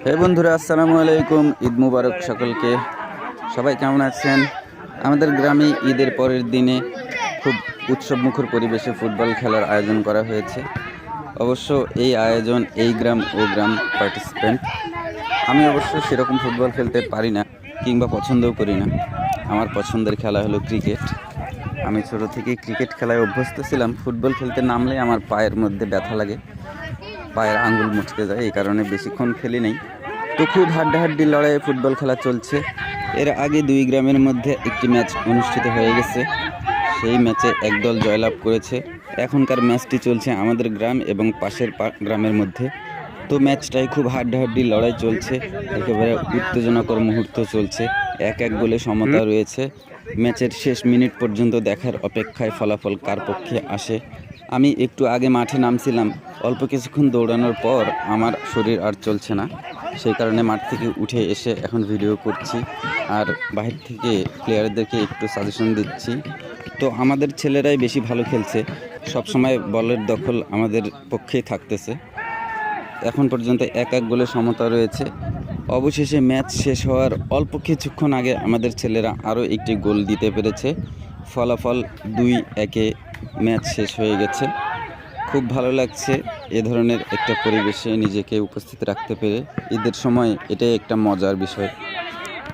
হে বন্ধুরা, আসসালামু আলাইকুম। ঈদ মুবারক সকলকে। সবাই কেমন আছেন? আমাদের গ্রামে ঈদের পরের দিনে খুব উৎসবমুখর পরিবেশে ফুটবল খেলার আয়োজন করা হয়েছে। অবশ্য এই আয়োজন এই গ্রাম ও গ্রাম পার্টিসিপেন্ট। আমি অবশ্য সেরকম ফুটবল খেলতে পারি না কিংবা পছন্দও করি না। আমার পছন্দের খেলা হলো ক্রিকেট। আমি ছোট থেকেই ক্রিকেট খেলায় অভ্যস্ত ছিলাম। ফুটবল খেলতে নামলে আমার পায়ের মধ্যে ব্যথা লাগে, পায়ের আঙ্গুল মুচকে যায়, এই কারণে বেশিক্ষণ খেলি নাই। তো খুব হাড্ডাহাড্ডি লড়াইয়ে ফুটবল খেলা চলছে। এর আগে দুই গ্রামের মধ্যে একটি ম্যাচ অনুষ্ঠিত হয়ে গেছে। সেই ম্যাচে একদল জয়লাভ করেছে। এখনকার ম্যাচটি চলছে আমাদের গ্রাম এবং পাশের গ্রামের মধ্যে। তো ম্যাচটাই খুব হাড্ডাহাড্ডি লড়াই চলছে, একেবারে উত্তেজনাকর মুহূর্ত চলছে। এক এক গোলে সমতা রয়েছে। ম্যাচের শেষ মিনিট পর্যন্ত দেখার অপেক্ষায় ফলাফল কার পক্ষে আসে। আমি একটু আগে মাঠে নামছিলাম। অল্প কিছুক্ষণ দৌড়ানোর পর আমার শরীর আর চলছে না, সেই কারণে মাঠ থেকে উঠে এসে এখন ভিডিও করছি আর বাহির থেকে প্লেয়ারদেরকে একটু সাজেশন দিচ্ছি। তো আমাদের ছেলেরাই বেশি ভালো খেলছে, সবসময় বলের দখল আমাদের পক্ষেই থাকতেছে। এখন পর্যন্ত এক এক গোলে সমতা রয়েছে। অবশেষে ম্যাচ শেষ হওয়ার অল্প কিছুক্ষণ আগে আমাদের ছেলেরা আরও একটি গোল দিতে পেরেছে। ফলাফল 2-1 ম্যাচ শেষ হয়ে গেছে। খুব ভালো লাগছে এ ধরনের একটা পরিবেশে নিজেকে উপস্থিত রাখতে পেরে। ঈদের সময় এটাই একটা মজার বিষয়।